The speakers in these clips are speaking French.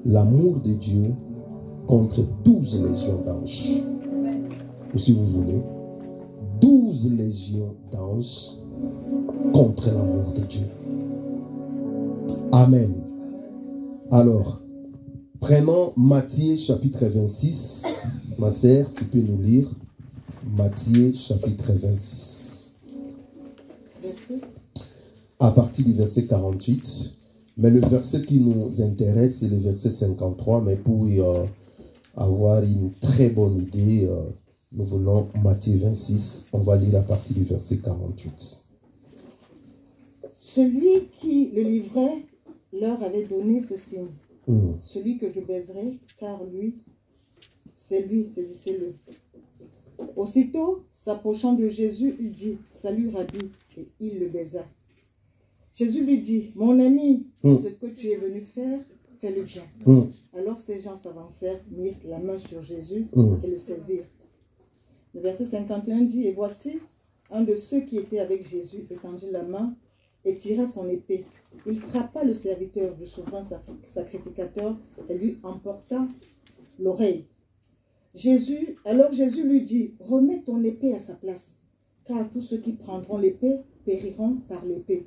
l'amour de Dieu contre 12 légions d'anges. Ou si vous voulez, 12 légions d'anges contre l'amour de Dieu. Amen. Alors, prenons Matthieu chapitre 26. Ma sœur, tu peux nous lire Matthieu chapitre 26. À partir du verset 48. Mais le verset qui nous intéresse, c'est le verset 53. Mais pour avoir une très bonne idée, nous voulons Matthieu 26. On va lire à partir du verset 48. Celui qui le livrait leur avait donné ce signe. Celui que je baiserai, car lui, c'est lui, saisissez-le. Aussitôt, s'approchant de Jésus, il dit, salut Rabbi, et il le baisa. Jésus lui dit, mon ami, ce que tu es venu faire, fais-le bien. Alors ces gens s'avancèrent, mirent la main sur Jésus et le saisirent. Le verset 51 dit, et voici, un de ceux qui étaient avec Jésus étendit la main et tira son épée. Il frappa le serviteur du souverain sacrificateur et lui emporta l'oreille. Alors Jésus lui dit, remets ton épée à sa place, car tous ceux qui prendront l'épée périront par l'épée.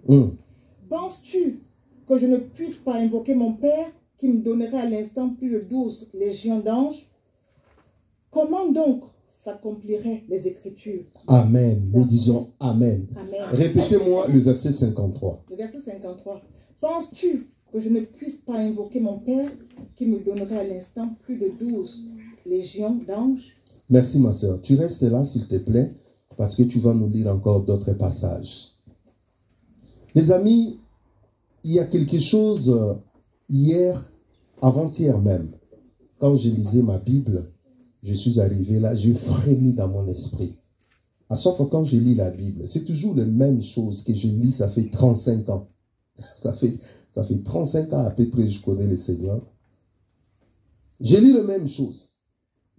Penses-tu que je ne puisse pas invoquer mon Père qui me donnerait à l'instant plus de 12 légions d'anges? Comment donc s'accompliraient les Écritures? Amen. Nous disons Amen. Amen. Répétez-moi le verset 53. Le verset 53. Penses-tu que je ne puisse pas invoquer mon Père qui me donnerait à l'instant plus de 12 légions d'anges? Merci ma soeur. Tu restes là s'il te plaît parce que tu vas nous lire encore d'autres passages. Les amis, il y a quelque chose hier, avant-hier même, quand je lisais ma Bible, je suis arrivé là, je frémis dans mon esprit. À chaque fois quand je lis la Bible, c'est toujours la même chose que je lis, ça fait 35 ans. Ça fait 35 ans à peu près que je connais le Seigneur. Je lis la même chose.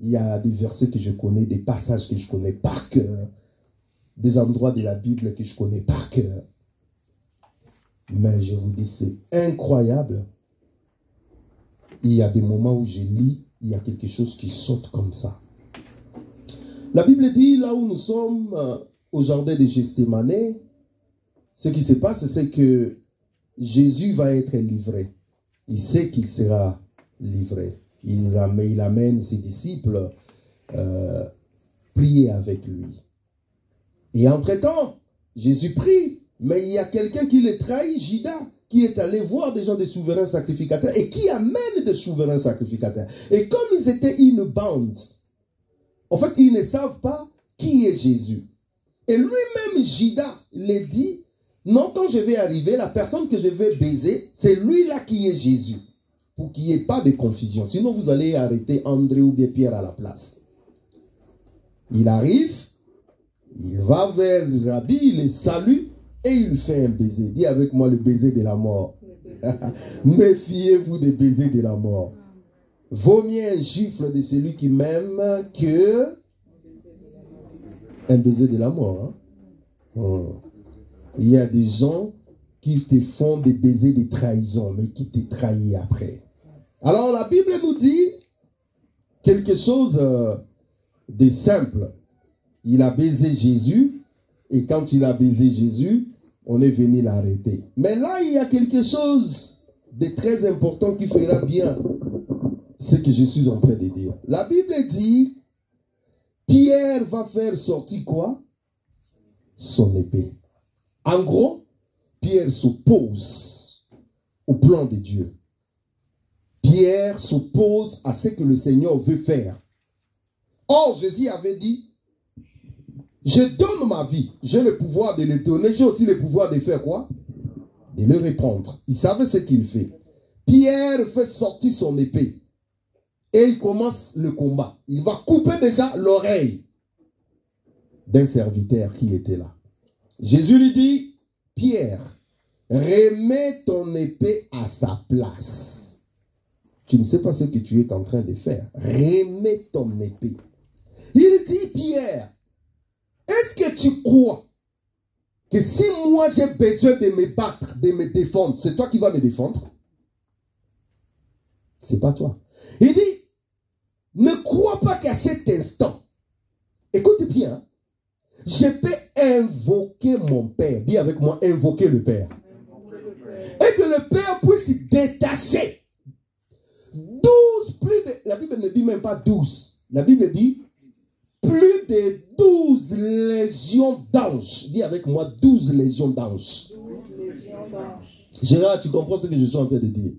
Il y a des versets que je connais, des passages que je connais par cœur, des endroits de la Bible que je connais par cœur. Mais je vous dis, c'est incroyable. Il y a des moments où je lis, il y a quelque chose qui saute comme ça. La Bible dit, là où nous sommes, au jardin de Gethsémane, ce qui se passe, c'est que Jésus va être livré. Il sait qu'il sera livré. Il amène ses disciples prier avec lui. Et entre-temps, Jésus prie. Mais il y a quelqu'un qui le trahit, Judas, qui est allé voir des gens des souverains sacrificateurs et qui amène des souverains sacrificateurs. Et comme ils étaient une bande, en fait, ils ne savent pas qui est Jésus. Et lui-même, Judas, le dit, non, quand je vais arriver, la personne que je vais baiser, c'est lui-là qui est Jésus. Pour qu'il n'y ait pas de confusion. Sinon, vous allez arrêter André ou bien Pierre à la place. Il arrive, il va vers le Rabbi, il le salue. Et il fait un baiser. Dis avec moi le baiser de la mort. Méfiez-vous des baisers de la mort. Vaut mieux un gifle de celui qui m'aime que un baiser de la mort. Il y a des gens qui te font des baisers de trahison, mais qui te trahissent après. Alors la Bible nous dit quelque chose de simple. Il a baisé Jésus. Et quand il a baisé Jésus, on est venu l'arrêter. Mais là, il y a quelque chose de très important qui fera bien ce que je suis en train de dire. La Bible dit, Pierre va faire sortir quoi? Son épée. En gros, Pierre s'oppose au plan de Dieu. Pierre s'oppose à ce que le Seigneur veut faire. Or, Jésus avait dit, je donne ma vie. J'ai le pouvoir de le donner. J'ai aussi le pouvoir de faire quoi? De le répondre. Il savait ce qu'il fait. Pierre fait sortir son épée. Et il commence le combat. Il va couper déjà l'oreille d'un serviteur qui était là. Jésus lui dit, Pierre, remets ton épée à sa place. Tu ne sais pas ce que tu es en train de faire. Remets ton épée. Il dit, Pierre, est-ce que tu crois que si moi j'ai besoin de me battre, de me défendre, c'est toi qui vas me défendre? C'est pas toi. Il dit, ne crois pas qu'à cet instant, écoute bien, hein, je peux invoquer mon Père. Dis avec moi, invoquer le Père. Et que le Père puisse détacher 12, la Bible ne dit même pas 12. La Bible dit plus de 12 légions d'anges. Dis avec moi, 12 légions d'anges. Gérard, tu comprends ce que je suis en train de dire?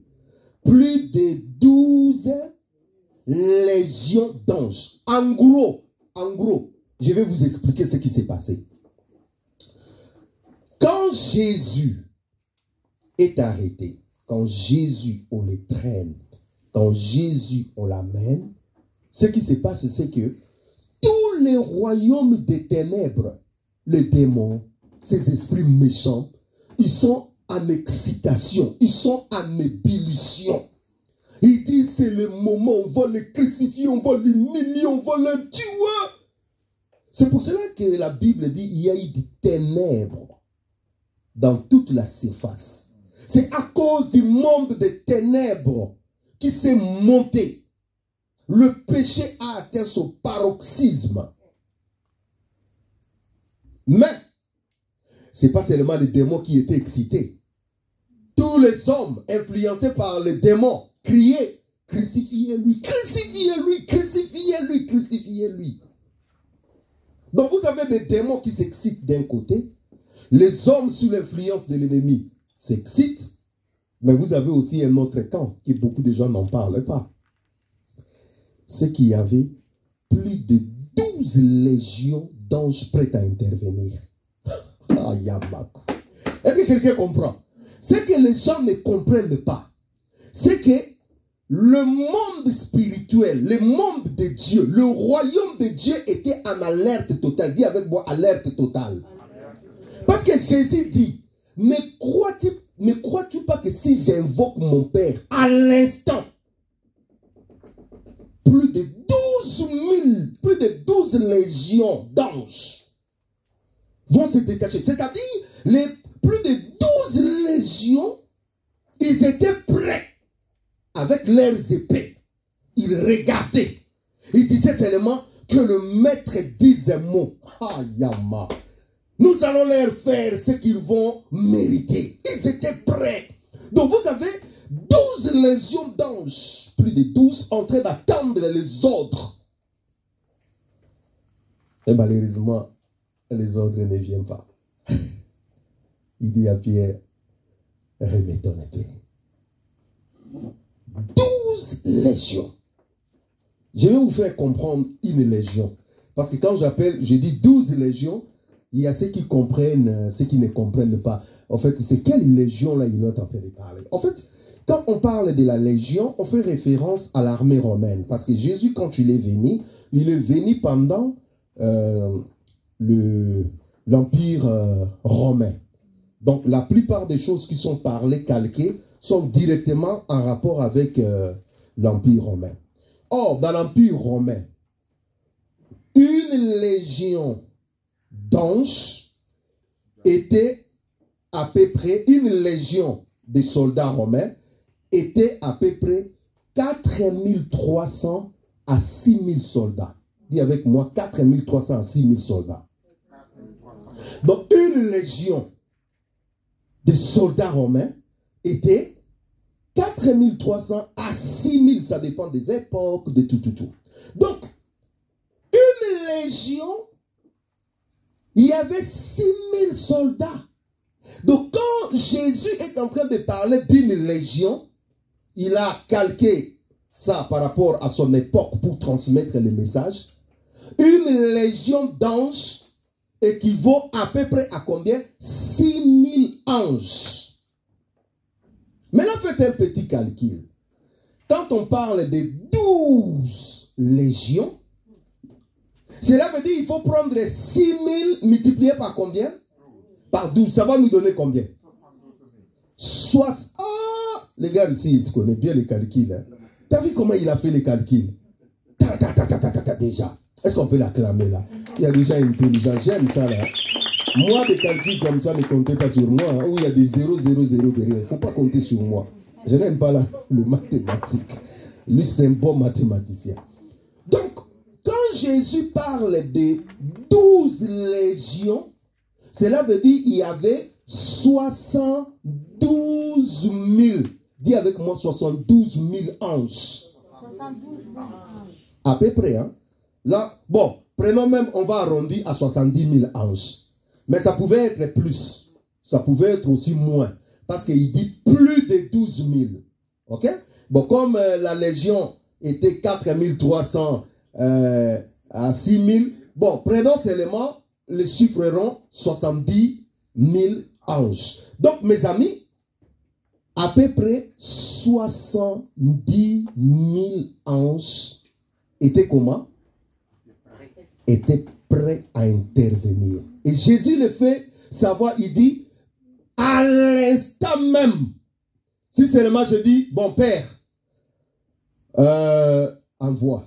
Plus de 12 légions d'anges. En gros, je vais vous expliquer ce qui s'est passé. Quand Jésus est arrêté, quand Jésus, on le traîne, quand Jésus, on l'amène, ce qui se passe, c'est que tous les royaumes des ténèbres, les démons, ces esprits méchants, ils sont en excitation, ils sont en ébullition. Ils disent, c'est le moment, on va le crucifier, on va l'humilier, on va le tuer. C'est pour cela que la Bible dit, il y a eu des ténèbres dans toute la surface. C'est à cause du monde des ténèbres qui s'est monté. Le péché a atteint son paroxysme. Mais, ce n'est pas seulement les démons qui étaient excités. Tous les hommes influencés par les démons criaient, crucifiez-lui, crucifiez-lui, crucifiez-lui, crucifiez-lui. Donc vous avez des démons qui s'excitent d'un côté. Les hommes sous l'influence de l'ennemi s'excitent. Mais vous avez aussi un autre camp que beaucoup de gens n'en parlent pas. C'est qu'il y avait plus de 12 légions d'anges prêts à intervenir. Ah, Yamaku. Est-ce que quelqu'un comprend? Ce que les gens ne comprennent pas, c'est que le monde spirituel, le monde de Dieu, le royaume de Dieu était en alerte totale. Dis avec moi, alerte totale. Parce que Jésus dit, ne crois-tu pas que si j'invoque mon Père à l'instant, plus de 12 légions d'anges vont se détacher. C'est-à-dire, plus de 12 légions, ils étaient prêts avec leurs épées. Ils regardaient. Ils disaient seulement que le maître dise un mot. Ah, Yama. Nous allons leur faire ce qu'ils vont mériter. Ils étaient prêts. Donc vous avez 12 légions d'anges, plus de 12, en train d'attendre les ordres. Et malheureusement, les ordres ne viennent pas. Il dit à Pierre, remets ton épée. 12 légions. Je vais vous faire comprendre une légion. Parce que quand je dis 12 légions, il y a ceux qui comprennent, ceux qui ne comprennent pas. En fait, c'est quelle légion là il est en train de parler. En fait, quand on parle de la légion, on fait référence à l'armée romaine. Parce que Jésus, quand il est venu pendant l'Empire romain. Donc, la plupart des choses qui sont parlées, calquées, sont directement en rapport avec l'Empire romain. Or, dans l'Empire romain, une légion d'anges était à peu près, une légion de soldats romains était à peu près 4300 à 6000 soldats. Dis avec moi, 4300 à 6000 soldats. Donc, une légion de soldats romains était 4300 à 6000, ça dépend des époques, de tout. Donc, une légion, il y avait 6000 soldats. Donc, quand Jésus est en train de parler d'une légion, il a calqué ça par rapport à son époque pour transmettre le message. Une légion d'anges équivaut à peu près à combien? 6000 anges. Maintenant, faites un petit calcul. Quand on parle de 12 légions, cela veut dire qu'il faut prendre 6000 multiplié par combien? Par 12. Ça va nous donner combien? Les gars ici, ils se connaissent bien les calculs. Hein? Tu as vu comment il a fait les calculs? Déjà. Est-ce qu'on peut l'acclamer là? Il y a des gens intelligents. J'aime ça là. Moi, des calculs comme ça, ne comptez pas sur moi. Hein, où il y a des 0, 0, 0 derrière. Il ne faut pas compter sur moi. Je n'aime pas le mathématique. Lui, c'est un bon mathématicien. Donc, quand Jésus parle de 12 légions, cela veut dire qu'il y avait 72 000. Dis avec moi 72 000 anges. 72 000 anges. À peu près, hein. Là, bon, prenons même, on va arrondir à 70 000 anges. Mais ça pouvait être plus. Ça pouvait être aussi moins. Parce qu'il dit plus de 12 000. Ok? Bon, comme la légion était 4 300 à 6 000, bon, prenons seulement les chiffreront 70 000 anges. Donc, mes amis, à peu près 70 000 anges étaient comment? Étaient prêts à intervenir. Et Jésus le fait savoir, il dit, à l'instant même, si seulement je dis, bon Père, envoie.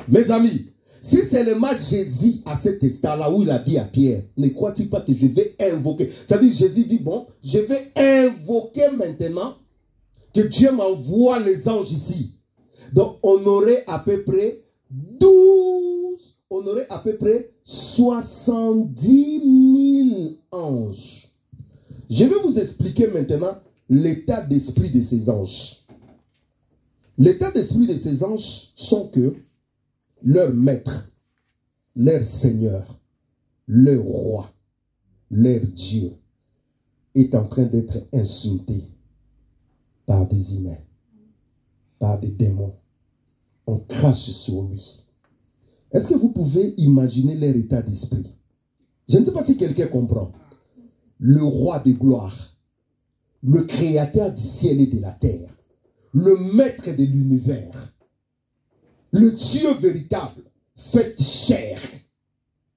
Mes amis, si seulement Jésus à cet instant-là où il a dit à Pierre, ne crois-tu pas que je vais invoquer? Ça veut dire Jésus dit, bon, je vais invoquer maintenant que Dieu m'envoie les anges ici. Donc on aurait à peu près 12, on aurait à peu près 70 000 anges. Je vais vous expliquer maintenant l'état d'esprit de ces anges. L'état d'esprit de ces anges sont que leur maître, leur Seigneur, leur roi, leur Dieu est en train d'être insulté par des humains, par des démons. On crache sur lui. Est-ce que vous pouvez imaginer leur état d'esprit? Je ne sais pas si quelqu'un comprend. Le roi de gloire, le créateur du ciel et de la terre, le maître de l'univers, le Dieu véritable, fait chair,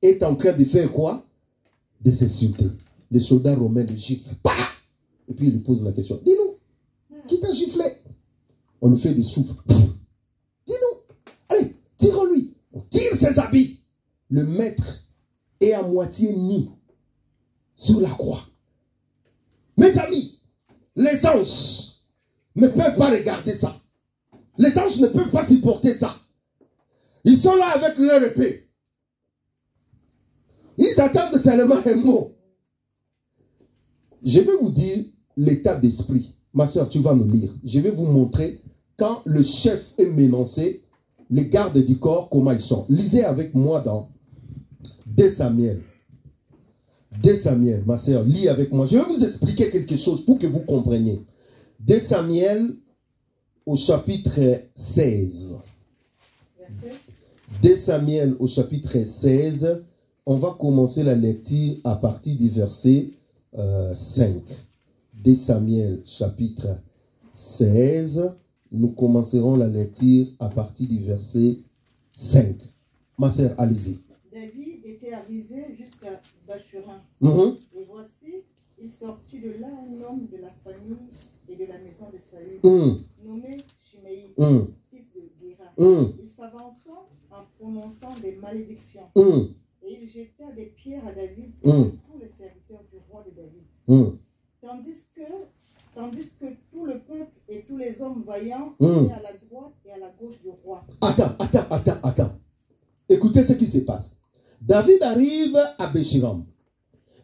est en train de faire quoi? De s'insulter. Les soldats romains le giflent. Et puis il lui pose la question. Dis-nous, qui t'a giflé? On lui fait des souffles. Dis-nous, allez, tire-lui. On tire ses habits. Le maître est à moitié nu sur la croix. Mes amis, les anges ne peuvent pas regarder ça. Les anges ne peuvent pas supporter ça. Ils sont là avec leur épée. Ils attendent seulement un mot. Je vais vous dire l'état d'esprit. Ma soeur, tu vas nous lire. Je vais vous montrer quand le chef est menacé, les gardes du corps, comment ils sont. Lisez avec moi dans 2 Samuel. 2 Samuel, ma soeur, lis avec moi. Je vais vous expliquer quelque chose pour que vous compreniez. 2 Samuel au chapitre 16. 2 Samuel au chapitre 16. On va commencer la lecture à partir du verset 5. 2 Samuel chapitre 16. Nous commencerons la lecture à partir du verset 5. Ma soeur, allez-y. David était arrivé jusqu'à Bachurin. Et voici, il sortit de là un homme de la famille et de la maison de Saül, nommé Shimei, fils de Guéra. Il s'avança en prononçant des malédictions. Et il jeta des pierres à David et à tous les serviteurs du roi de David. Tandis que tout le peuple et tous les hommes vaillants étaient à la droite et à la gauche du roi. Attends. Écoutez ce qui se passe. David arrive à Béchiram.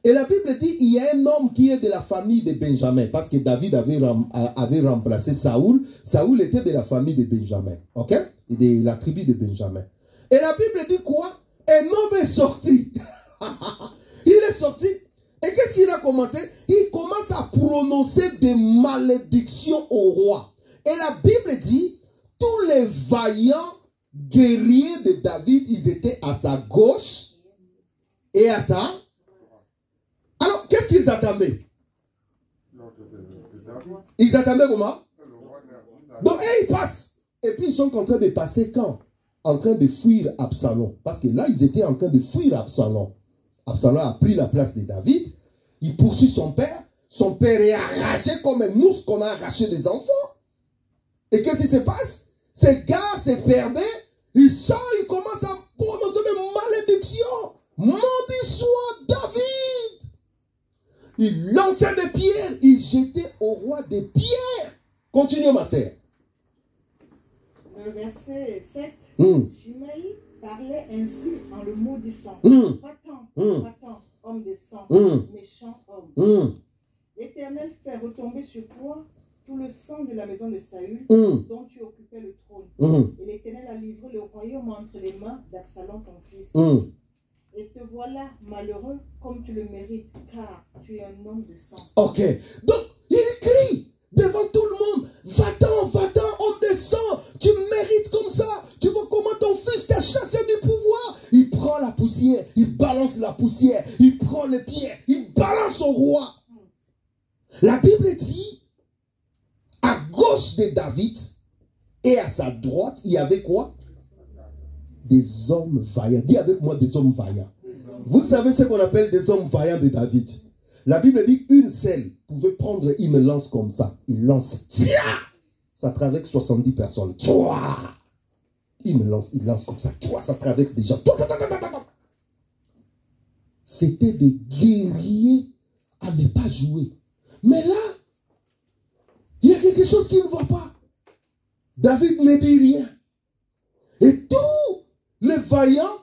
Et la Bible dit il y a un homme qui est de la famille de Benjamin. Parce que David avait remplacé Saoul. Saoul était de la famille de Benjamin. Ok? De la tribu de Benjamin. Et la Bible dit quoi? Un homme est sorti. Il est sorti. Et qu'est-ce qu'il a commencé? Il commence à prononcer des malédictions au roi. Et la Bible dit, tous les vaillants guerriers de David, ils étaient à sa gauche et à sa... Alors, qu'est-ce qu'ils attendaient? Ils attendaient comment? Donc, ils passent. Et puis, ils sont en train de passer quand? En train de fuir Absalom. Parce que là, ils étaient en train de fuir Absalom. Absalom a pris la place de David. Il poursuit son père. Son père est arraché comme un mousse qu'on a arraché des enfants. Et qu'est-ce qui se passe? Ces gars, ces pervers, ils sortent, ils commencent à prononcer des malédictions. Maudit soit David. Il lançait des pierres. Il jetait au roi des pierres. Continue, ma sœur. Le verset 7. Shimei parlait ainsi en le maudissant. Va-t'en, homme de sang, méchant homme. L'Éternel fait retomber sur toi tout le sang de la maison de Saül, dont tu occupais le trône. Et l'Éternel a livré le royaume entre les mains d'Absalom, ton fils. Et te voilà malheureux comme tu le mérites, car tu es un homme de sang. Ok. Donc, il crie devant tout le monde. Va-t'en, homme de sang. Tu mérites comme ça. Tu vois comment ton fils t'a chassé du pouvoir. Il prend la poussière. Il balance la poussière. Il prend les pierres. Il balance au roi. La Bible dit, à gauche de David et à sa droite, il y avait quoi? Des hommes vaillants. Dis avec moi, des hommes vaillants. Vous savez ce qu'on appelle des hommes vaillants de David. La Bible dit une seule pouvait prendre une lance comme ça. Il lance. Tiens! Ça traverse 70 personnes. Tchouah! Il lance comme ça. Tchouah! Ça traverse des gens. C'était des guerriers à ne pas jouer. Mais là, il y a quelque chose qui ne va pas. David ne dit rien. Et tous les vaillants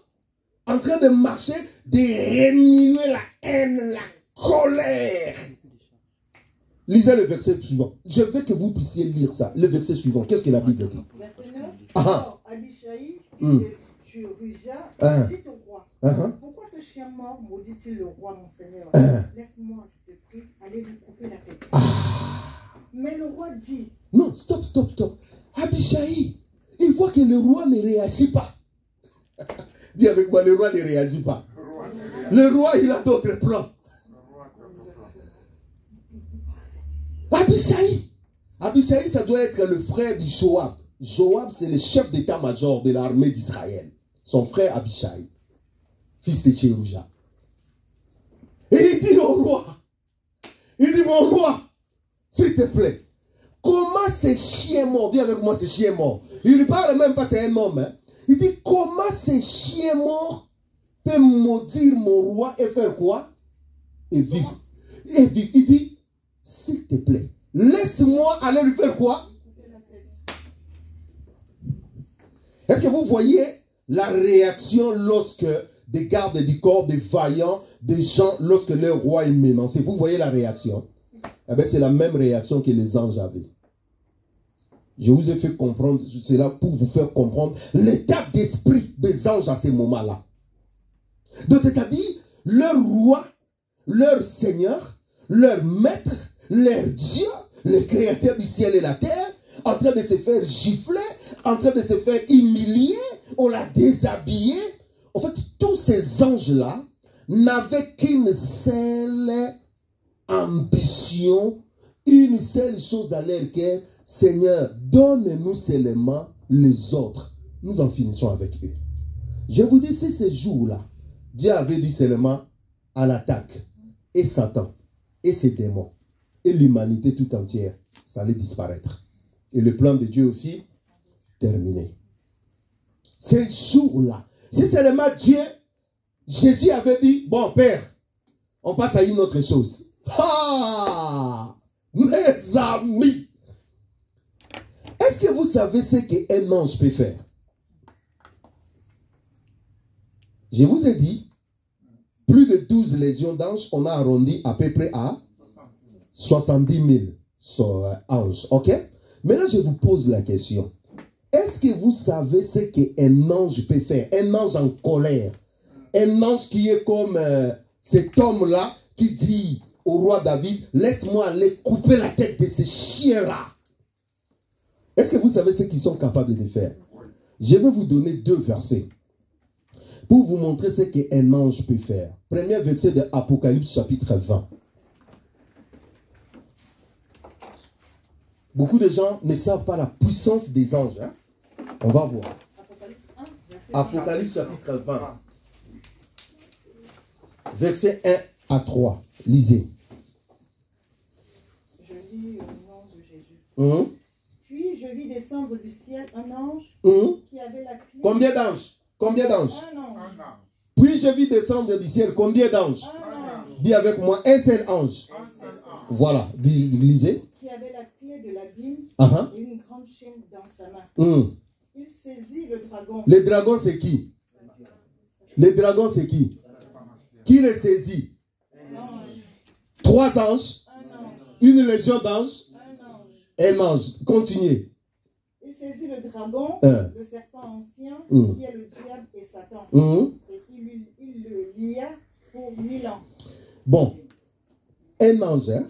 en train de marcher, de remuer la haine, la colère. Lisez le verset suivant. Je veux que vous puissiez lire ça. Le verset suivant. Qu'est-ce que la Bible dit? Verset 9. Alors, Abishai, tu Rujah, dit au roi, pourquoi ce chien mort maudit-il le roi, mon Seigneur? Laisse-moi, je te prie, aller lui couper la tête. Mais le roi dit... Non, stop. Abishai, il voit que le roi ne réagit pas. Dis avec moi, le roi ne réagit pas. Le roi, il a d'autres plans. Abishai, ça doit être le frère de Joab. Joab, c'est le chef d'état-major de l'armée d'Israël. Son frère Abishai, fils de Tchérouja. Et il dit au roi, mon roi, s'il te plaît, comment ce chien mort, dis avec moi ce chien mort, il ne parle même pas, c'est un homme, hein. Il dit, comment ce chien mort peut maudire mon roi et faire quoi? Et vivre. Il dit, s'il te plaît, laisse-moi aller lui faire quoi? Est-ce que vous voyez la réaction lorsque des gardes du corps, des vaillants, des gens, lorsque leur roi est menacé? Vous voyez la réaction? Eh bien, c'est la même réaction que les anges avaient. Je vous ai fait comprendre cela pour vous faire comprendre l'état d'esprit des anges à ce moment-là. Donc, c'est-à-dire, leur roi, leur seigneur, leur maître, leur Dieu, le créateur du ciel et la terre, en train de se faire gifler, en train de se faire humilier, on l'a déshabillé. En fait, tous ces anges-là n'avaient qu'une seule ambition, une seule chose dans leur cœur. Seigneur, donne-nous seulement les autres. Nous en finissons avec eux. Je vous dis, si ce jour-là, Dieu avait dit seulement à l'attaque, et Satan, et ses démons, et l'humanité tout entière, ça allait disparaître. Et le plan de Dieu aussi, terminé. Ce jour-là, si seulement Dieu, Jésus avait dit, bon Père, on passe à une autre chose. Ah, mes amis, est-ce que vous savez ce qu'un ange peut faire? Je vous ai dit, plus de 12 légions d'anges, on a arrondi à peu près à 70 000 anges. Ok? Maintenant, je vous pose la question. Est-ce que vous savez ce qu'un ange peut faire? Un ange en colère. Un ange qui est comme cet homme-là qui dit au roi David, laisse-moi aller couper la tête de ces chiens-là. Est-ce que vous savez ce qu'ils sont capables de faire? Je vais vous donner 2 versets pour vous montrer ce qu'un ange peut faire. Premier verset de Apocalypse chapitre 20. Beaucoup de gens ne savent pas la puissance des anges. Hein? On va voir. Apocalypse chapitre 20. Verset 1 à 3. Lisez. Je lis au nom de Jésus. Puis je vis descendre du ciel un ange qui avait la clé. Combien d'anges? Combien d'anges? Un ange. Puis je vis descendre du ciel combien d'anges? Un ange. Dis avec moi, un seul ange. Un seul ange. Voilà, lisez. Qui avait la clé côté de l'abîme et une grande chaîne dans sa main. Il saisit le dragon. Le dragon, c'est qui? Le dragon, c'est qui? Qui le saisit? Trois anges. Une légion d'anges. Un ange. Continuez. Il saisit le dragon, le serpent ancien, qui est le diable et Satan. Et il le lia pour 1000 ans. Bon. Un ange, hein?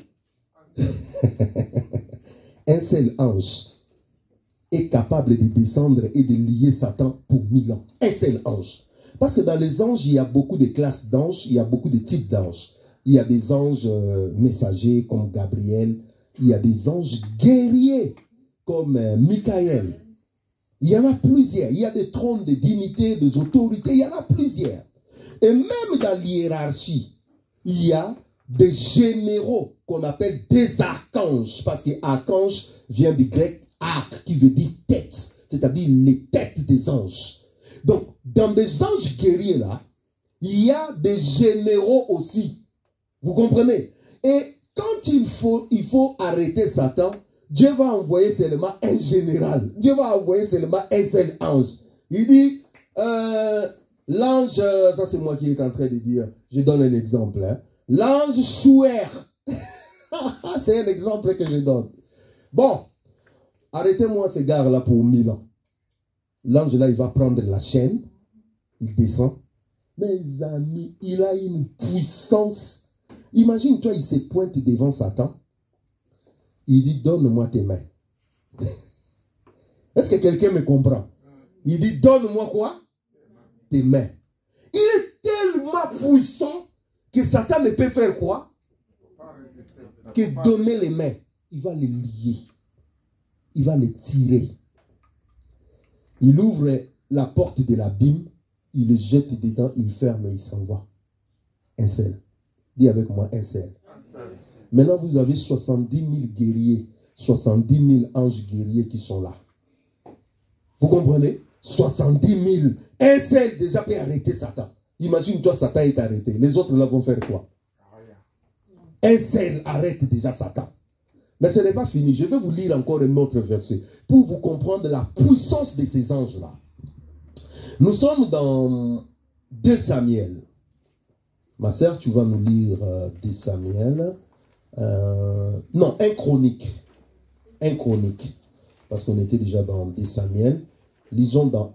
Un seul ange est capable de descendre et de lier Satan pour 1000 ans. Un seul ange. Parce que dans les anges, il y a beaucoup de classes d'anges, il y a beaucoup de types d'anges. Il y a des anges messagers comme Gabriel, il y a des anges guerriers comme Michael. Il y en a plusieurs. Il y a des trônes de dignité, des autorités, il y en a plusieurs. Et même dans l'hiérarchie, il y a des généraux qu'on appelle des archanges, parce que archange vient du grec arc, qui veut dire tête, c'est-à-dire les têtes des anges. Donc, dans des anges guerriers là, il y a des généraux aussi. Vous comprenez? Et quand il faut arrêter Satan, Dieu va envoyer seulement un général. Dieu va envoyer seulement un seul ange. Il dit, l'ange, ça c'est moi qui est en train de dire, je donne un exemple, hein. L'ange Chouer. C'est un exemple que je donne. Bon, arrêtez-moi ce gars-là pour 1000 ans. L'ange là, il va prendre la chaîne, il descend. Mes amis, il a une puissance. Imagine-toi, il se pointe devant Satan. Il dit, donne-moi tes mains. Est-ce que quelqu'un me comprend? Il dit, donne-moi quoi? Tes mains. Il est tellement puissant que Satan ne peut faire quoi? Que donner les mains. Il va les lier. Il va les tirer. Il ouvre la porte de l'abîme. Il le jette dedans. Il ferme et il s'en va. Un seul. Dis avec moi, un seul. Maintenant, vous avez 70 000 guerriers. 70 000 anges guerriers qui sont là. Vous comprenez? 70 000. Un seul déjà peut arrêter Satan. Imagine-toi, Satan est arrêté. Les autres là vont faire quoi? Un seul arrête déjà Satan. Mais ce n'est pas fini. Je vais vous lire encore un autre verset pour vous comprendre la puissance de ces anges-là. Nous sommes dans 2 Samuel. Ma sœur, tu vas nous lire 2 Samuel. Non, 1 Chronique. 1 Chronique. Parce qu'on était déjà dans 2 Samuel. Lisons dans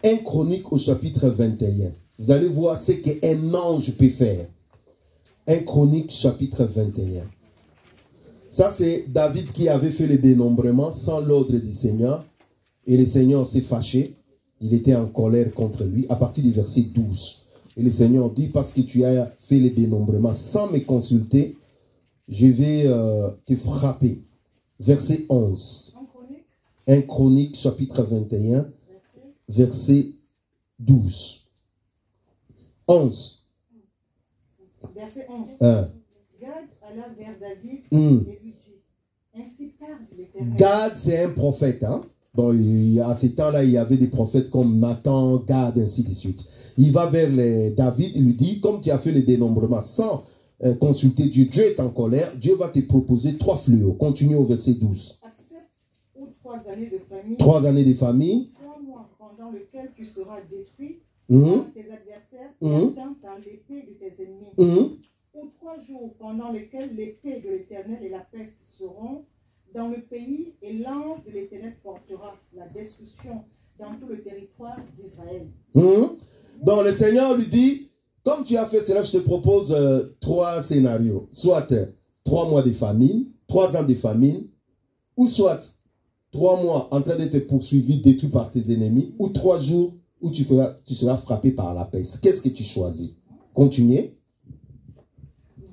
1 Chronique au chapitre 21. Vous allez voir ce qu'un ange peut faire. 1 Chronique chapitre 21. Ça c'est David qui avait fait le dénombrement sans l'ordre du Seigneur. Et le Seigneur s'est fâché. Il était en colère contre lui à partir du verset 12. Et le Seigneur dit, parce que tu as fait le dénombrement sans me consulter, je vais te frapper. Verset 11. 1 Chronique chapitre 21. Verset 12. 11. Verset 11. Gad alla vers David et lui dit, ainsi parle l'Éternel. Gad, c'est un prophète. Hein? Bon, à ce temps-là, il y avait des prophètes comme Nathan, Gad, ainsi de suite. Il va vers David et lui dit, comme tu as fait le dénombrement sans consulter Dieu, Dieu est en colère, Dieu va te proposer 3 fléaux. Continue au verset 12. Accepte ou 3 années de famine. 3 années de famine. 3 mois pendant lesquels tu seras détruit par tes adversaires et atteint par l'épée de tes ennemis. Ou 3 jours pendant lesquels l'épée de l'Éternel et la peste seront dans le pays et l'ange de l'Éternel portera la destruction dans tout le territoire d'Israël. Donc le Seigneur lui dit, comme tu as fait cela, je te propose 3 scénarios. Soit 3 mois de famine, 3 ans de famine, ou soit 3 mois en train d'être poursuivi, détruit par tes ennemis, ou 3 jours où tu seras frappé par la peste. Qu'est-ce que tu choisis? Continuez.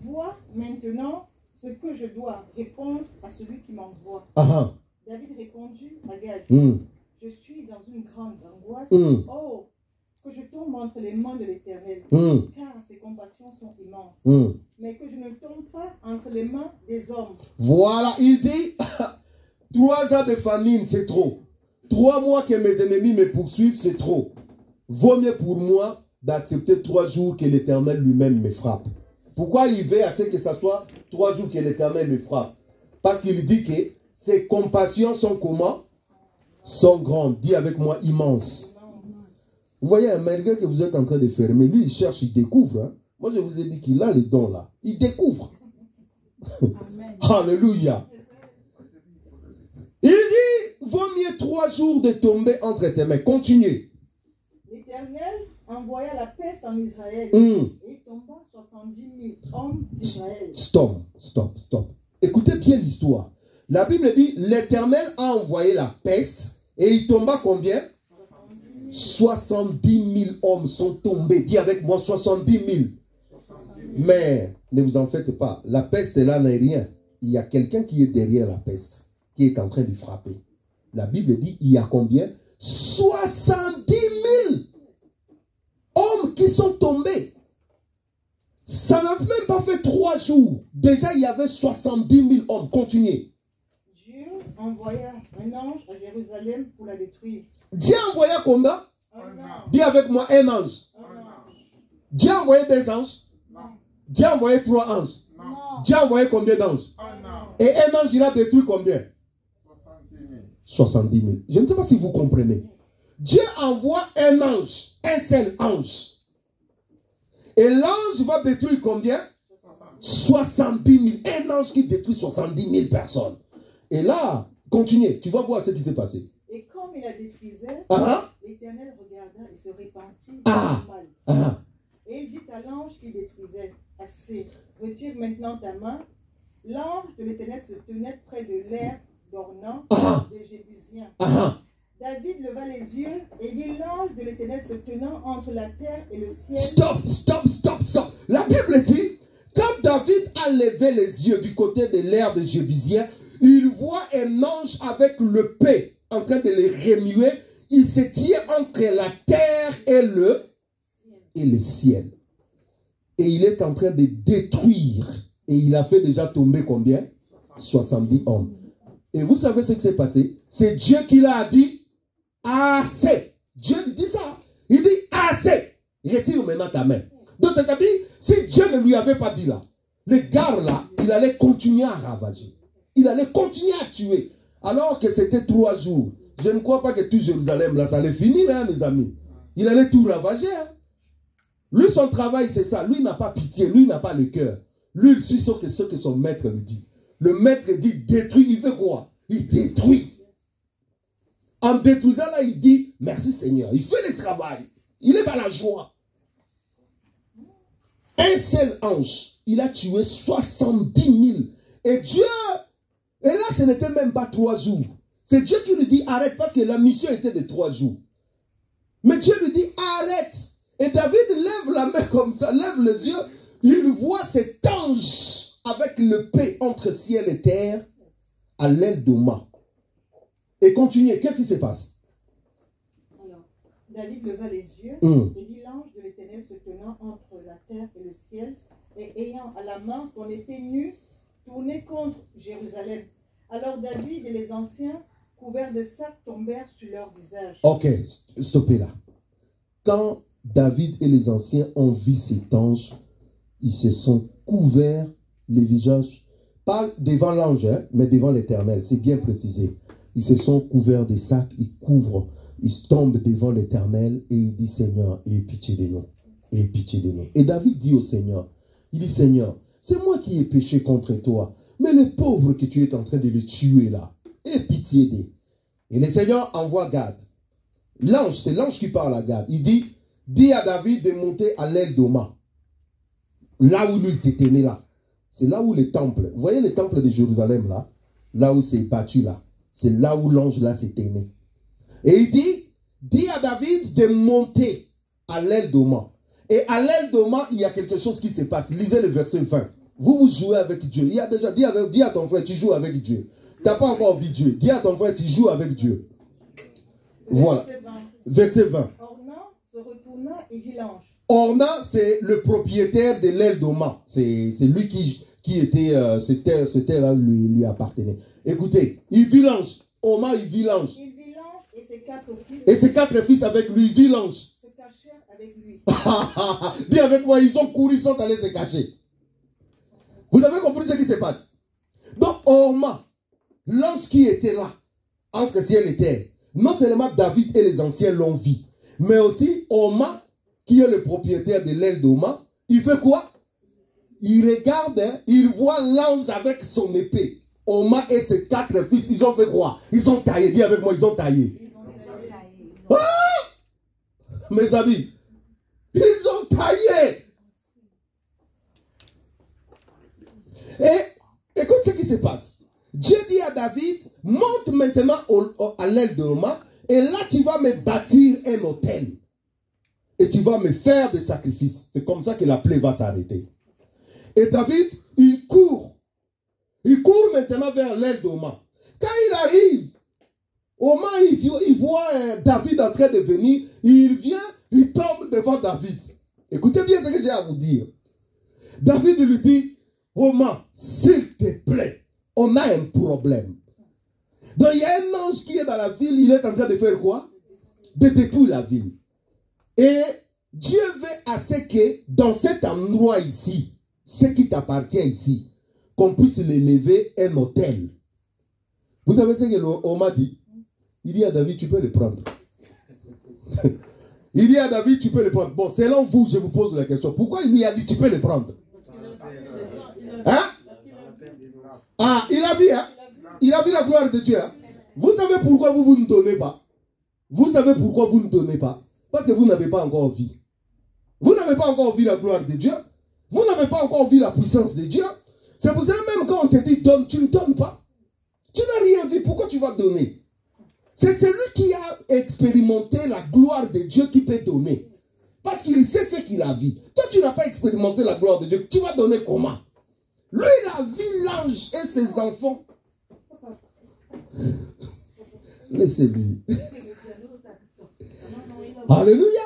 Vois maintenant ce que je dois répondre à celui qui m'envoie. David répondit à Gad, je suis dans une grande angoisse. Oh, que je tombe entre les mains de l'Éternel, car ses compassions sont immenses. Mais que je ne tombe pas entre les mains des hommes. Voilà, il dit, 3 ans de famine, c'est trop. 3 mois que mes ennemis me poursuivent, c'est trop. Vaut mieux pour moi d'accepter 3 jours que l'Éternel lui-même me frappe. Pourquoi il veut à ce que ça soit 3 jours que l'Éternel me frappe? Parce qu'il dit que ses compassions sont comment? Sont grandes. Dis avec moi, immenses. Vous voyez, malgré que vous êtes en train de fermer, lui, il cherche, il découvre. Hein. Moi, je vous ai dit qu'il a les dons là. Il découvre. Alléluia. Il dit, vaut mieux 3 jours de tomber entre tes mains. Continuez. L'Éternel envoya la peste en Israël et tomba 70 000 hommes d'Israël. Stop. Écoutez bien l'histoire. La Bible dit, l'Éternel a envoyé la peste et il tomba combien? 70 000 hommes sont tombés. Dis avec moi 70 000. Mais ne vous en faites pas. La peste là n'est rien. Il y a quelqu'un qui est derrière la peste, qui est en train de frapper. La Bible dit, il y a combien? 70 000 hommes qui sont tombés. Ça n'a même pas fait 3 jours. Déjà, il y avait 70 000 hommes. Continuez. Dieu envoya un ange à Jérusalem pour la détruire. Dieu envoya combien? Un ange. Dis avec moi un ange. Dieu a envoyé des anges? Non. Dieu a envoyé 3 anges? Non. Dieu a envoyé combien d'anges? Et un ange, il a détruit combien? 70 000. Je ne sais pas si vous comprenez. Dieu envoie un ange, un seul ange. Et l'ange va détruire combien? 70 000. Un ange qui détruit 70 000 personnes. Et là, continuez. Tu vas voir ce qui s'est passé. Et comme il la détruisait, l'Éternel regarda et se repentit du mal. Et il dit à l'ange qui détruisait, assez, retire maintenant ta main. L'ange de l'Éternel se tenait près de l'air d'Ornan des Jébusiens. David leva les yeux et vit l'ange de l'Éternel se tenant entre la terre et le ciel. Stop. La Bible dit, quand David a levé les yeux du côté de l'air des Jébusiens, il voit un ange avec le paix en train de les remuer. Il se tient entre la terre et le ciel. Et il est en train de détruire. Et il a fait déjà tomber combien? 70 hommes. Et vous savez ce qui s'est passé? C'est Dieu qui l'a dit, assez. Dieu dit ça. Il dit assez. Retire maintenant ta main. Donc c'est-à-dire, si Dieu ne lui avait pas dit là, le gars là, il allait continuer à ravager. Il allait continuer à tuer. Alors que c'était 3 jours. Je ne crois pas que tout Jérusalem là, ça allait finir, hein, mes amis. Il allait tout ravager. Hein. Lui, son travail, c'est ça. Lui, il n'a pas pitié. Lui, il n'a pas le cœur. Lui, il suit ce que son maître lui dit. Le maître dit détruit. Il fait quoi? Il détruit. En détruisant là, il dit merci Seigneur. Il fait le travail. Il est dans la joie. Un seul ange, il a tué 70 000. Et Dieu, et là, ce n'était même pas 3 jours. C'est Dieu qui lui dit arrête parce que la mission était de 3 jours. Mais Dieu lui dit arrête. Et David lève la main comme ça, lève les yeux. Il voit cet ange avec le paix entre ciel et terre à l'aile d'Oma. Et continuez, qu'est-ce qui se passe? Alors, David leva les yeux et vit l'ange de l'Éternel se tenant entre la terre et le ciel et ayant à la main son épée nue tournée contre Jérusalem. Alors David et les anciens couverts de sacs tombèrent sur leur visage. Ok, stoppez là. Quand David et les anciens ont vu cet ange, ils se sont couverts les visages, pas devant l'ange, hein, mais devant l'Éternel, c'est bien précisé. Ils se sont couverts des sacs, ils couvrent, ils tombent devant l'Éternel et ils disent Seigneur, aie pitié de nous, aie pitié de nous. Et David dit au Seigneur, il dit Seigneur, c'est moi qui ai péché contre toi, mais les pauvres que tu es en train de les tuer là, aie pitié d'eux. Et le Seigneur envoie Gad. L'ange, c'est l'ange qui parle à Gad. Il dit, dis à David de monter à l'aile d'Oma. Là où lui il s'était né là. C'est là où les temples, vous voyez les temples de Jérusalem là, là où c'est battu là. C'est là où l'ange là s'était né. Et il dit, dis à David de monter à l'aile d'Oma. Et à l'aile d'Oma, il y a quelque chose qui se passe. Lisez le verset 20. Vous jouez avec Dieu. Il y a déjà, dis à ton frère, tu joues avec Dieu. Tu n'as pas encore vu Dieu. Dis à ton frère, tu joues avec Dieu. Voilà. Verset 20. Ornan se retourna et vit l'ange. Ornan, c'est le propriétaire de l'aile d'Oma. C'est lui qui était, cette terre-là lui appartenait. Écoutez, il vit l'ange. Oma, il vit l'ange. Il vit l'ange et ses 4 fils. Et ses 4 fils avec lui, il vit l'ange. Se cachèrent avec lui. Dis avec moi, ils ont couru, ils sont allés se cacher. Vous avez compris ce qui se passe? Donc, Orma, lorsqu'il était là, entre ciel et terre, non seulement David et les anciens l'ont vu, mais aussi Orma, qui est le propriétaire de l'aile d'Orma, il fait quoi? Il regarde, hein, il voit l'ange avec son épée. Orma et ses 4 fils, ils ont fait quoi? Ils ont taillé. Dis avec moi, ils ont taillé. Ah! Mes amis, ils ont taillé. Et écoute ce qui se passe. Dieu dit à David, monte maintenant à l'aile de Orma, et là tu vas me bâtir un autel. Et tu vas me faire des sacrifices. C'est comme ça que la plaie va s'arrêter. Et David, il court. Il court maintenant vers l'aile d'Orma. Quand il arrive, Orma, il voit David en train de venir. Il vient, il tombe devant David. Écoutez bien ce que j'ai à vous dire. David lui dit, Orma, s'il te plaît, on a un problème. Donc il y a un ange qui est dans la ville, il est en train de faire quoi? De détruire la ville. Et Dieu veut assez que dans cet endroit ici, ce qui t'appartient ici, qu'on puisse l'élever un autel. Vous savez ce que l'homme dit? Il dit à David, tu peux le prendre. Il dit à David, tu peux le prendre. Bon, selon vous, je vous pose la question. Pourquoi il lui a dit, tu peux le prendre? Hein? Ah, il a vu, hein? Il a vu la gloire de Dieu. Hein? Vous savez pourquoi vous ne donnez pas? Vous savez pourquoi vous ne donnez pas? Parce que vous n'avez pas encore vu. Vous n'avez pas encore vu la gloire de Dieu. Vous n'avez pas encore vu la puissance de Dieu. C'est pour ça même quand on te dit donne, tu ne donnes pas. Tu n'as rien vu. Pourquoi tu vas donner? C'est celui qui a expérimenté la gloire de Dieu qui peut donner. Parce qu'il sait ce qu'il a vu. Toi, tu n'as pas expérimenté la gloire de Dieu. Tu vas donner comment? Lui, il a vu l'ange et ses enfants. Laissez-lui. Alléluia.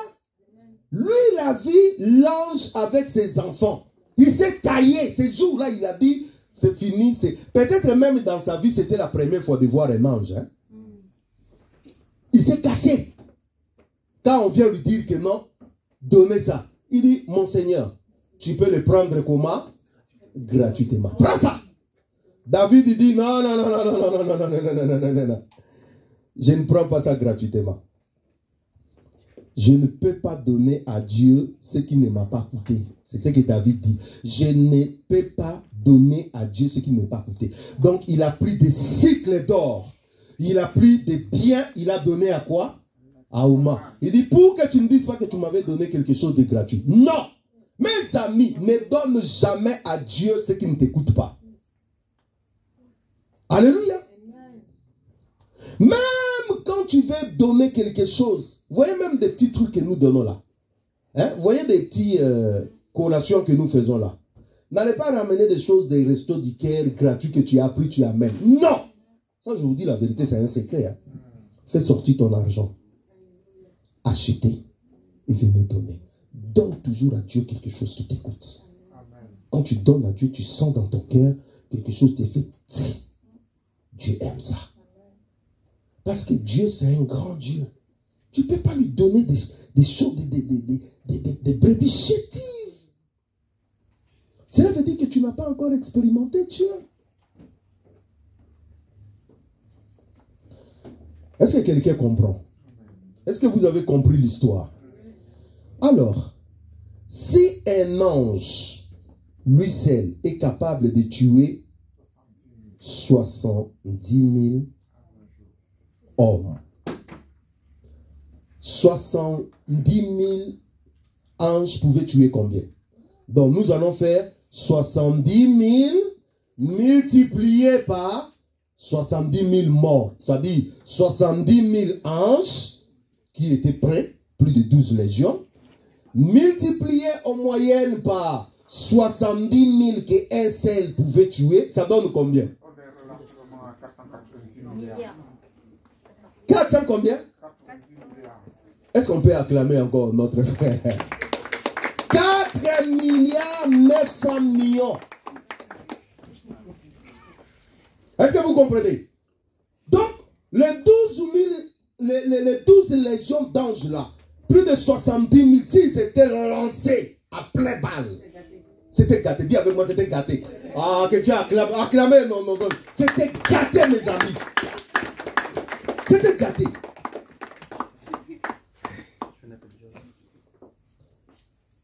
Lui, il a vu l'ange avec ses enfants. Il s'est taillé. Ce jour-là, il a dit, c'est fini. Peut-être même dans sa vie, c'était la première fois de voir un ange. Hein? Il s'est caché. Quand on vient lui dire que non, donnez ça. Il dit, mon Seigneur, tu peux le prendre comment? Gratuitement. Prends ça. David, il dit, non, non, non, non, non, non, non, non, non, non, non, non, non. Je ne prends pas ça gratuitement. Je ne peux pas donner à Dieu ce qui ne m'a pas coûté. C'est ce que David dit. Je ne peux pas donner à Dieu ce qui ne m'a pas coûté. Donc, il a pris des cycles d'or. Il a pris des biens. Il a donné à quoi? À Orma. Il dit, pour que tu ne dises pas que tu m'avais donné quelque chose de gratuit. Non! Mes amis, ne donne jamais à Dieu ce qui ne t'écoute pas. Alléluia. Même quand tu veux donner quelque chose, voyez même des petits trucs que nous donnons là. Hein? Voyez des petits collations que nous faisons là. N'allez pas ramener des choses des restos du cœur gratuits que tu as pris, tu amènes. Non! Ça, je vous dis la vérité, c'est un secret. Hein? Fais sortir ton argent. Achetez et venez donner. Donne toujours à Dieu quelque chose qui t'écoute. Quand tu donnes à Dieu, tu sens dans ton cœur quelque chose te fait. Dieu aime ça. Parce que Dieu, c'est un grand Dieu. Tu ne peux pas lui donner des choses, des brebis chétives. Cela veut dire que tu n'as pas encore expérimenté Dieu. Est-ce que quelqu'un comprend? Est-ce que vous avez compris l'histoire? Alors, si un ange, lui seul, est capable de tuer 70 000 hommes, 70 000 anges pouvaient tuer combien? Donc nous allons faire 70 000 multiplié par 70 000 morts. C'est-à-dire 70 000 anges qui étaient prêts, plus de 12 légions, multiplié en moyenne par 70 000 qu'un seul pouvait tuer, ça donne combien? 400 combien? Est-ce qu'on peut acclamer encore notre frère? 4 milliards 900 millions. Est-ce que vous comprenez? Donc, les 12 légions d'anges là, plus de 70 000, s'ils étaient lancés à plein balle, C'était gâté. Dis avec moi, c'était gâté. Ah, que Dieu acclame. Acclamez, non, non, non. C'était gâté, mes amis. C'était gâté.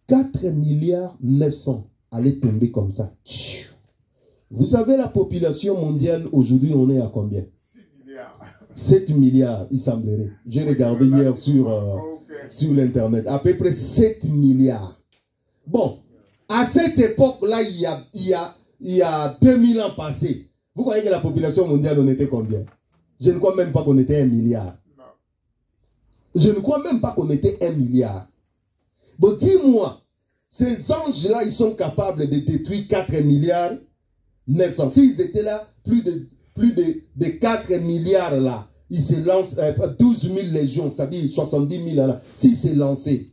« 4 milliards 900 allait tomber comme ça. » Vous savez, la population mondiale, aujourd'hui, on est à combien? 6 milliards. 7 milliards, il semblerait. J'ai regardé hier sur l'Internet. À peu près 7 milliards. Bon, à cette époque-là, il y a 2000 ans passés, vous voyez que la population mondiale, on était combien? Je ne crois même pas qu'on était 1 milliard. Je ne crois même pas qu'on était 1 milliard. Bon, dis-moi, ces anges-là, ils sont capables de détruire 4 milliards 900. S'ils étaient là, plus de 4 milliards là, ils se lancent, 12 000 légions, c'est-à-dire 70 000 là, s'ils se lançaient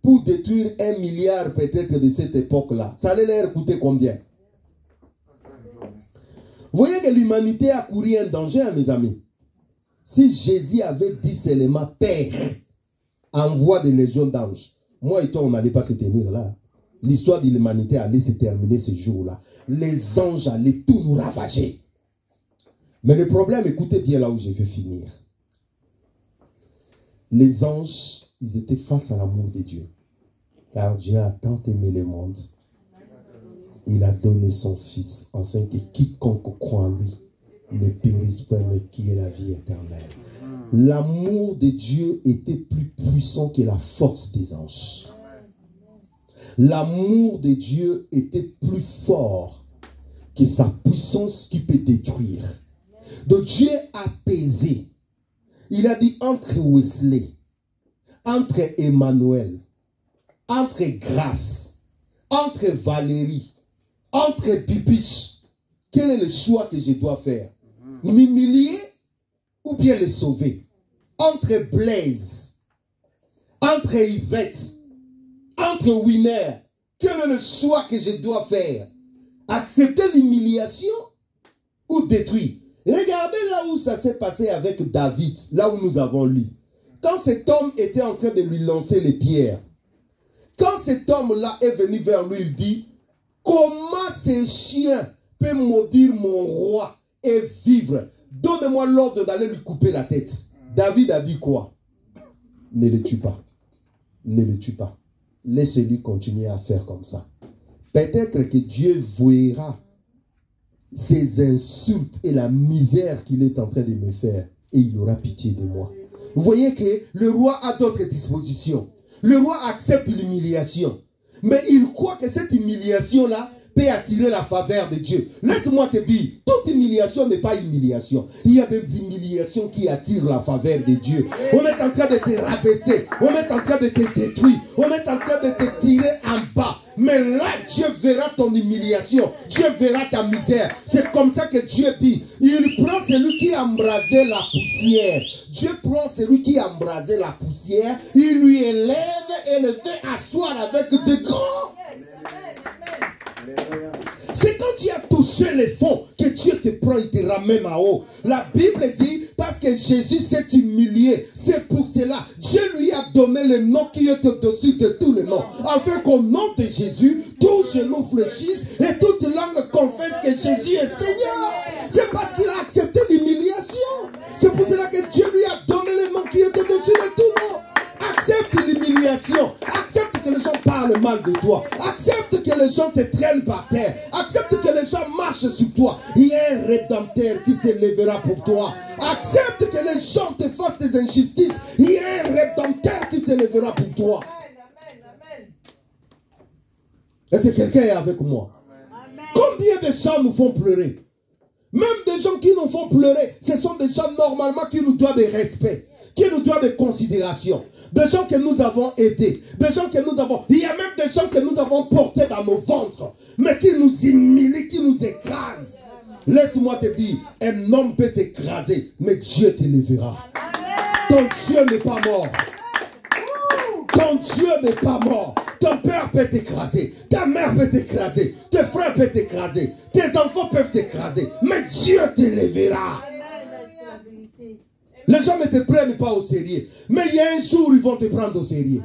pour détruire 1 milliard peut-être de cette époque-là, ça allait leur coûter combien? Vous voyez que l'humanité a couru un danger, hein, mes amis. Si Jésus avait dit seulement, Père, envoie des légions d'anges, moi et toi, on n'allait pas se tenir là. L'histoire de l'humanité allait se terminer ce jour-là. Les anges allaient tout nous ravager. Mais le problème, écoutez bien là où je vais finir. Les anges, ils étaient face à l'amour de Dieu. Car Dieu a tant aimé le monde. Il a donné son Fils, afin que quiconque croit en lui ne périsse pas, mais qui ait la vie éternelle. L'amour de Dieu était plus puissant que la force des anges. L'amour de Dieu était plus fort que sa puissance qui peut détruire. Donc Dieu a pesé. Il a dit entre Wesley, entre Emmanuel, entre Grâce, entre Valérie, entre Bibiche, quel est le choix que je dois faire? M'humilier ou bien le sauver? Entre Blaise, entre Yvette, entre Winner, quel est le choix que je dois faire? Accepter l'humiliation ou détruire? Regardez là où ça s'est passé avec David, là où nous avons lu. Quand cet homme était en train de lui lancer les pierres, quand cet homme-là est venu vers lui, il dit, comment ces chiens peuvent maudire mon roi et vivre? Donne-moi l'ordre d'aller lui couper la tête. David a dit quoi? Ne le tue pas. Ne le tue pas. Laisse-lui continuer à faire comme ça. Peut-être que Dieu verra ces insultes et la misère qu'il est en train de me faire et il aura pitié de moi. Vous voyez que le roi a d'autres dispositions. Le roi accepte l'humiliation. Mais il croit que cette humiliation-là peut attirer la faveur de Dieu. Laisse-moi te dire, toute humiliation n'est pas humiliation. Il y a des humiliations qui attirent la faveur de Dieu. On est en train de te rabaisser. On est en train de te détruire. On est en train de te tirer en bas. Mais là, Dieu verra ton humiliation. Dieu verra ta misère. C'est comme ça que Dieu dit. Il prend celui qui a embrasé la poussière. Dieu prend celui qui a embrasé la poussière. Il lui élève et le fait asseoir avec de grands. C'est quand tu as touché les fonds que Dieu te prend et te ramène en haut. La Bible dit, parce que Jésus s'est humilié, c'est pour cela. Dieu lui a donné le nom qui est au-dessus de tous les noms. Afin qu'au nom de Jésus, tous genoux fléchissent et toute langue confesse que Jésus est Seigneur. C'est parce qu'il a accepté l'humiliation. C'est pour cela que Dieu lui a donné le nom qui est au-dessus de tous les noms. Accepte l'humiliation. Accepte que les gens parlent mal de toi. Accepte que les gens te traînent par terre. Accepte que les gens marchent sur toi. Il y a un rédempteur qui se lèvera pour toi. Accepte que les gens te fassent des injustices. Il y a un rédempteur qui se lèvera pour toi. Est-ce que quelqu'un est avec moi? Combien de gens nous font pleurer? Même des gens qui nous font pleurer, ce sont des gens normalement qui nous doivent de respect, qui nous doivent de considération. Des gens que nous avons aidés, des gens que nous avons... Il y a même des gens que nous avons portés dans nos ventres, mais qui nous humilient, qui nous écrasent. Laisse-moi te dire, un homme peut t'écraser, mais Dieu te lèvera. Ton Dieu n'est pas mort. Ton Dieu n'est pas mort. Ton père peut t'écraser, ta mère peut t'écraser, tes frères peuvent t'écraser, tes enfants peuvent t'écraser, mais Dieu te lèvera. Les gens ne te prennent pas au sérieux. Mais il y a un jour, ils vont te prendre au sérieux.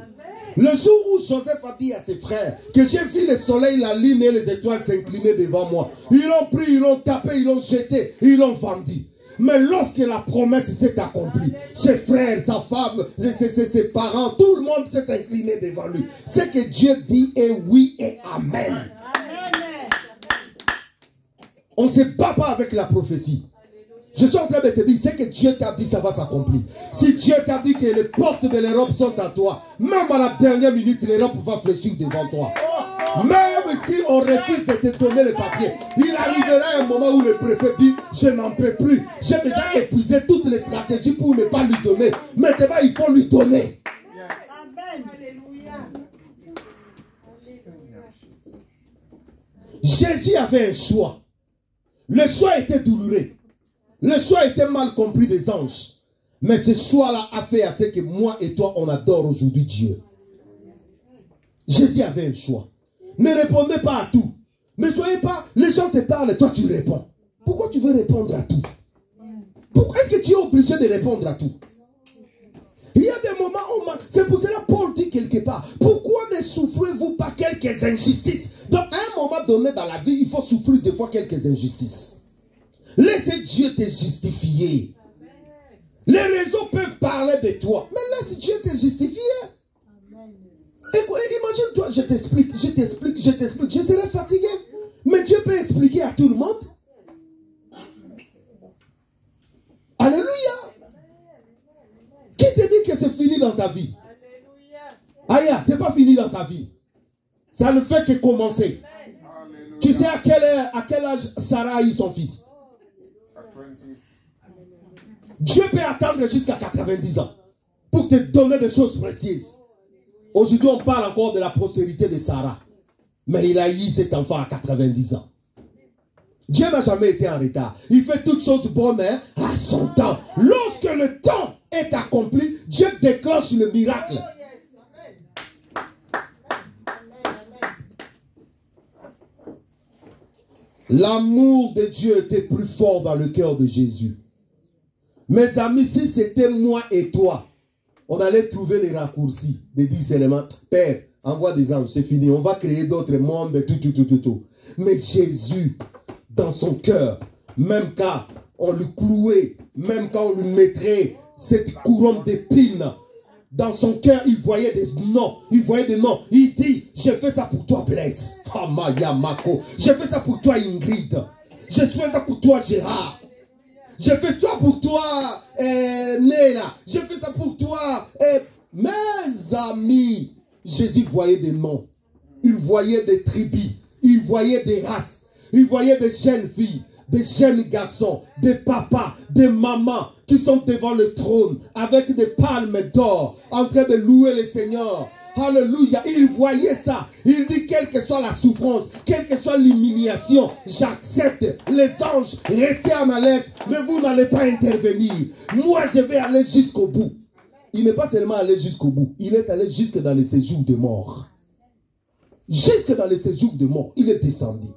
Le jour où Joseph a dit à ses frères que j'ai vu le soleil, la lune et les étoiles s'incliner devant moi. Ils l'ont pris, ils l'ont tapé, ils l'ont jeté, ils l'ont vendu. Mais lorsque la promesse s'est accomplie, ses frères, sa femme, ses parents, tout le monde s'est incliné devant lui. Ce que Dieu dit est oui et amen. On ne se bat pas avec la prophétie. Je suis en train de te dire, ce que Dieu t'a dit, ça va s'accomplir. Si Dieu t'a dit que les portes de l'Europe sont à toi, même à la dernière minute, l'Europe va fléchir devant toi. Même si on refuse de te donner les papiers, il arrivera un moment où le préfet dit, je n'en peux plus. J'ai déjà épuisé toutes les stratégies pour ne pas lui donner. Maintenant, il faut lui donner. Jésus avait un choix. Le choix était douloureux. Le choix était mal compris des anges. Mais ce choix-là a fait à ce que moi et toi, on adore aujourd'hui Dieu. Jésus avait un choix. Ne répondez pas à tout. Ne soyez pas... Les gens te parlent, toi tu réponds. Pourquoi tu veux répondre à tout? Pourquoi est-ce que tu es obligé de répondre à tout? Il y a des moments où... C'est pour cela que Paul dit quelque part. Pourquoi ne souffrez-vous pas quelques injustices? Donc à un moment donné dans la vie, il faut souffrir des fois quelques injustices. Laissez Dieu te justifier. Les réseaux peuvent parler de toi. Mais laisse Dieu te justifier. Imagine-toi, je t'explique. Je serai fatigué. Mais Dieu peut expliquer à tout le monde. Alléluia. Qui te dit que c'est fini dans ta vie? Aïe, c'est pas fini dans ta vie. Ça ne fait que commencer. Tu sais à quel âge Sarah a eu son fils? Dieu peut attendre jusqu'à 90 ans pour te donner des choses précises. Aujourd'hui, on parle encore de la postérité de Sarah. Mais il a eu cet enfant à 90 ans. Dieu n'a jamais été en retard. Il fait toutes choses bonnes à son temps. Lorsque le temps est accompli, Dieu déclenche le miracle. L'amour de Dieu était plus fort dans le cœur de Jésus. Mes amis, si c'était moi et toi, on allait trouver les raccourcis des 10 éléments. Père, envoie des anges, c'est fini. On va créer d'autres mondes, tout. Mais Jésus, dans son cœur, même quand on lui clouait, même quand on lui mettrait cette couronne d'épines, dans son cœur, il voyait des noms. Il dit, je fais ça pour toi, Blaise. Je fais ça pour toi, Ingrid. Je fais ça pour toi, Gérard. Je fais ça pour toi, Néla. Je fais ça pour toi. Mes amis, Jésus voyait des noms. Il voyait des tribus. Il voyait des races. Il voyait des jeunes filles, des jeunes garçons, des papas, des mamans qui sont devant le trône avec des palmes d'or en train de louer le Seigneur. Alléluia. Il voyait ça. Il dit, quelle que soit la souffrance, quelle que soit l'humiliation, j'accepte. Les anges, restez en alerte, mais vous n'allez pas intervenir. Moi, je vais aller jusqu'au bout. Il n'est pas seulement allé jusqu'au bout, il est allé jusque dans les séjours de mort. Jusque dans les séjours de mort, il est descendu.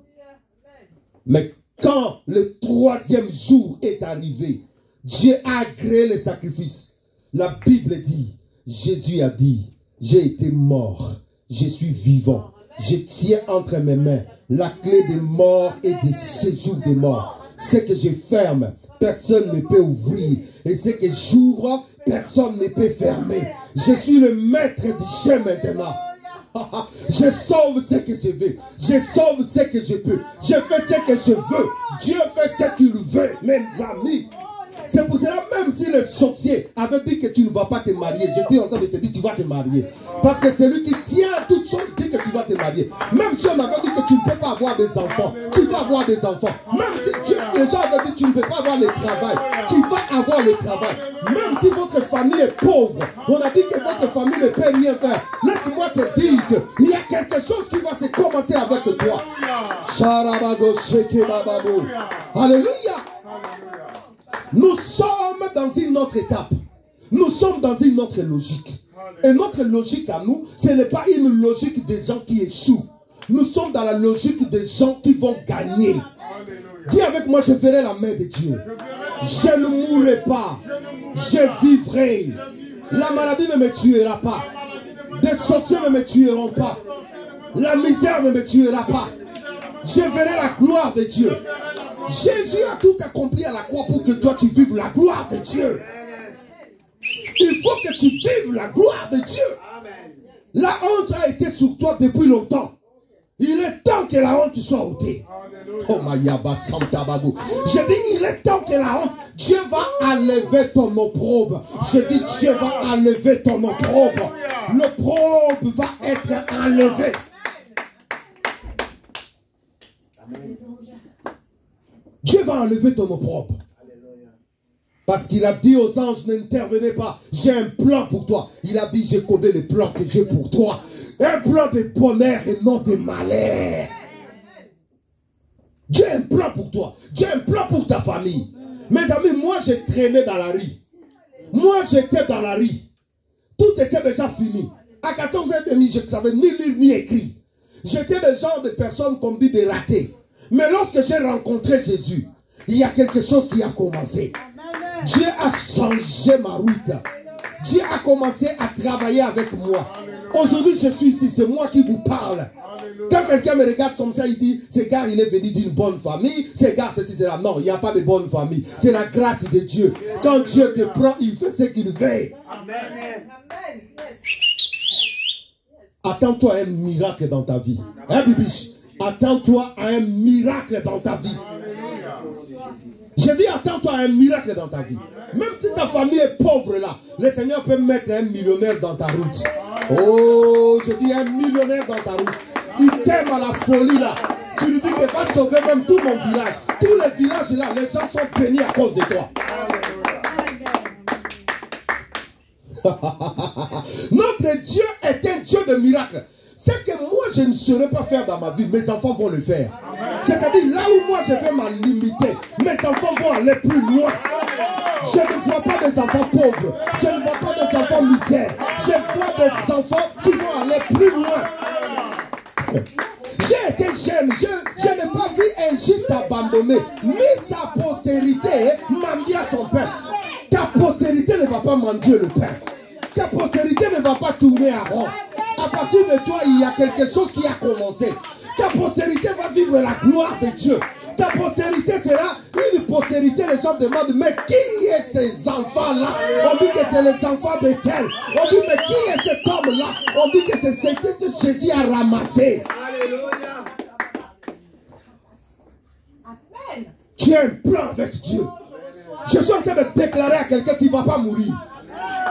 Mais quand le 3e jour est arrivé, Dieu a agréé le sacrifice. La Bible dit, Jésus a dit, j'ai été mort, je suis vivant. Je tiens entre mes mains la clé des morts et des séjours des morts. Ce que je ferme, personne ne peut ouvrir. Et ce que j'ouvre, personne ne peut fermer. Je suis le maître du jeu maintenant. Je sauve ce que je veux. Je sauve ce que je peux. Je fais ce que je veux. Dieu fait ce qu'il veut, mes amis. C'est pour cela, même si le sorcier avait dit que tu ne vas pas te marier, j'étais en train de te dire tu vas te marier. Parce que celui qui tient à toutes choses dit que tu vas te marier. Même si on avait dit que tu ne peux pas avoir des enfants, tu vas avoir des enfants. Même si les gens avaient dit que tu ne peux pas avoir le travail, tu vas avoir le travail. Même si votre famille est pauvre, on a dit que votre famille ne peut rien faire. Laisse-moi te dire qu'il y a quelque chose qui va se commencer avec toi. Alléluia. Nous sommes dans une autre étape. Nous sommes dans une autre logique. Et notre logique à nous, ce n'est pas une logique des gens qui échouent. Nous sommes dans la logique des gens qui vont gagner. Dis avec moi, je verrai la main de Dieu. Je ne mourrai pas. Je vivrai. La maladie ne me tuera pas. Des sorciers ne me tueront pas. La misère ne me tuera pas. Je verrai la gloire de Dieu. Jésus a tout accompli à la croix pour que toi tu vives la gloire de Dieu. Il faut que tu vives la gloire de Dieu. La honte a été sur toi depuis longtemps. Il est temps que la honte soit ôtée. Oh Mayaba Santabago. Je dis, il est temps que la honte, Dieu va enlever ton opprobre. Je dis, Dieu va enlever ton opprobre. L'opprobre va être enlevé. Dieu va enlever ton opprobre. Parce qu'il a dit aux anges, n'intervenez pas. J'ai un plan pour toi. Il a dit, je connais le plan que j'ai pour toi. Un plan de bonheur et non de malheur. Dieu a un plan pour toi. Dieu a un plan pour ta famille. Mes amis, moi j'ai traîné dans la rue. Moi j'étais dans la rue. Tout était déjà fini. À 14h30, je ne savais ni lire ni écrire. J'étais le genre de personne qu'on dit de rater. Mais lorsque j'ai rencontré Jésus, il y a quelque chose qui a commencé. Dieu a changé ma route. Dieu a commencé à travailler avec moi. Aujourd'hui, je suis ici, c'est moi qui vous parle. Quand quelqu'un me regarde comme ça, il dit, ce gars, il est venu d'une bonne famille. Ce gars, ceci, c'est là. Non, il n'y a pas de bonne famille. C'est la grâce de Dieu. Quand Dieu te prend, il fait ce qu'il veut. Attends-toi à un miracle dans ta vie. Hein, Bibiche? Attends-toi à un miracle dans ta vie. Je dis, attends-toi à un miracle dans ta vie. Même si ta famille est pauvre là, le Seigneur peut mettre un millionnaire dans ta route. Oh, je dis un millionnaire dans ta route. Il t'aime à la folie là. Tu lui dis que va sauver même tout mon village. Tous les villages là, les gens sont bénis à cause de toi. Notre Dieu est un Dieu de miracles. C'est que moi je ne saurais pas faire dans ma vie, mes enfants vont le faire. C'est-à-dire là où moi je vais m'en limiter, mes enfants vont aller plus loin. Je ne vois pas des enfants pauvres, je ne vois pas des enfants misères, je vois des enfants qui vont aller plus loin. J'ai été jeune, je n'ai pas vu un juste abandonné, mais sa postérité mendier son pain. Ta postérité ne va pas mendier le pain. Ta postérité ne va pas tourner à rond. À partir de toi, il y a quelque chose qui a commencé. Ta postérité va vivre la gloire de Dieu. Ta postérité sera une postérité. Les gens demandent, mais qui est ces enfants-là? On dit que c'est les enfants de tel. On dit, mais qui est cet homme-là? On dit que c'est ce que Jésus a ramassé. Alléluia. Tu as un plan avec Dieu. Je suis en train de déclarer à quelqu'un qui ne va pas mourir.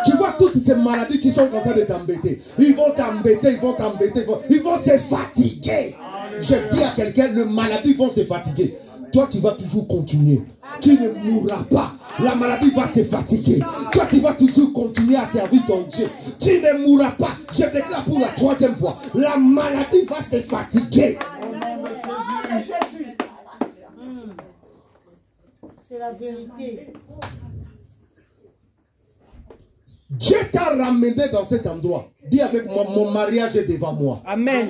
Tu vois toutes ces maladies qui sont en train de t'embêter. Ils vont t'embêter, ils vont t'embêter, ils vont se fatiguer. Je dis à quelqu'un, les maladies vont se fatiguer. Toi, tu vas toujours continuer. Tu ne mourras pas. La maladie va se fatiguer. Toi, tu vas toujours continuer à servir ton Dieu. Tu ne mourras pas. Je déclare pour la 3e fois. La maladie va se fatiguer. C'est la vérité. Dieu t'a ramené dans cet endroit. Dis avec moi, mon mariage est devant moi. Amen.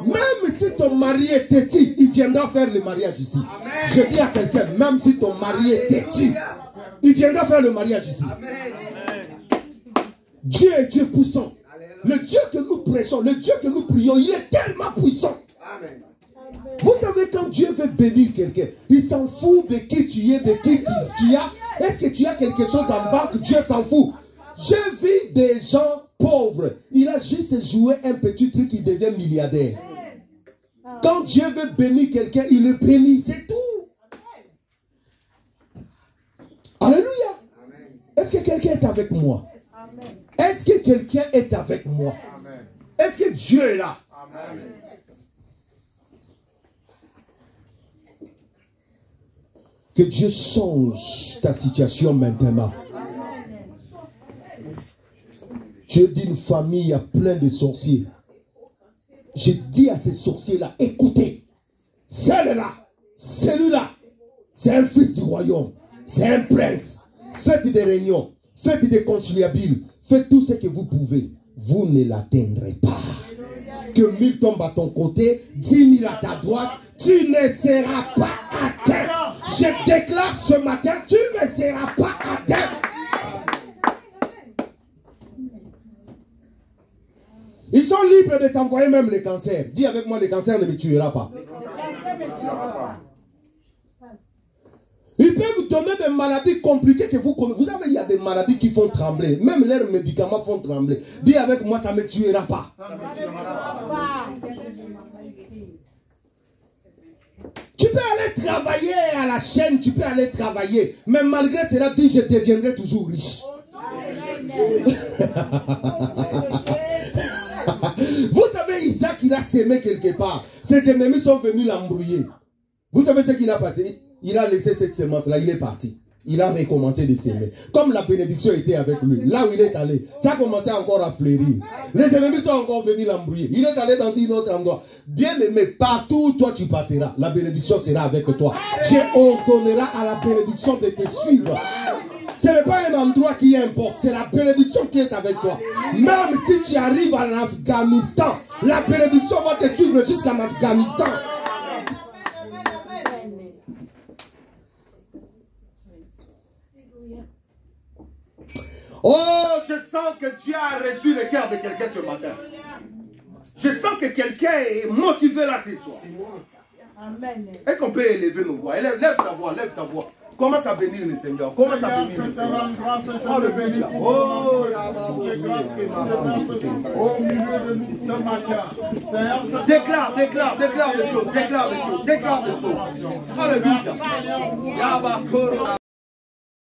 Même si ton mari est têtu, il viendra faire le mariage ici. Amen. Je dis à quelqu'un, même si ton mari est têtu, il viendra faire le mariage ici. Amen. Dieu est Dieu puissant. Le Dieu que nous prêchons, le Dieu que nous prions, il est tellement puissant. Amen. Vous savez, quand Dieu veut bénir quelqu'un, il s'en fout de qui tu es, de qui tu as. Est-ce que tu as quelque chose en banque? Dieu s'en fout. J'ai vu des gens pauvres. Il a juste joué un petit truc, il devient milliardaire. Quand Dieu veut bénir quelqu'un, il le bénit. C'est tout. Alléluia. Est-ce que quelqu'un est avec moi? Est-ce que quelqu'un est avec moi? Est-ce que Dieu est là? Amen. Que Dieu change ta situation maintenant. Dieu dit une famille, il y a plein de sorciers. Je dis à ces sorciers-là, écoutez, celui-là, c'est un fils du royaume, c'est un prince. Faites des réunions, faites des conciliabiles, faites tout ce que vous pouvez. Vous ne l'atteindrez pas. Que 1000 tombent à ton côté, 10 000 à ta droite, tu ne seras pas atteint. Je déclare ce matin, tu ne seras pas atteint. sont libres de t'envoyer même les cancers. Dis avec moi, le cancer ne me tuera pas. Ils peuvent vous donner des maladies compliquées que vous connaissez. Vous savez, il y a des maladies qui font trembler. Même leurs médicaments font trembler. Dis avec moi, ça ne me tuera pas. Tu peux aller travailler à la chaîne, tu peux aller travailler. Mais malgré cela, dis, je deviendrai toujours riche. Vous savez, Isaac, il a sémé quelque part. Ses ennemis sont venus l'embrouiller. Vous savez ce qu'il a passé? Il a laissé cette semence-là, il est parti. Il a recommencé de s'aimer. Comme la bénédiction était avec lui, là où il est allé, ça a commencé encore à fleurir. Les ennemis sont encore venus l'embrouiller. Il est allé dans un autre endroit. Bien aimé, partout où toi tu passeras, la bénédiction sera avec toi. Dieu ordonnera à la bénédiction de te suivre. Ce n'est pas un endroit qui importe, c'est la bénédiction qui est avec toi. Même si tu arrives en Afghanistan, la bénédiction va te suivre jusqu'en Afghanistan. Oh, je sens que Dieu a reçu le cœur de quelqu'un ce matin. Je sens que quelqu'un est motivé là ce soir. Est-ce qu'on peut élever nos voix? Lève ta voix, lève ta voix. Commence à bénir le Seigneur. Commence à bénir le Seigneur. Oh, le bénir. Oh, au milieu de nous ce matin. Déclare des choses. Déclare des choses. Alléluia.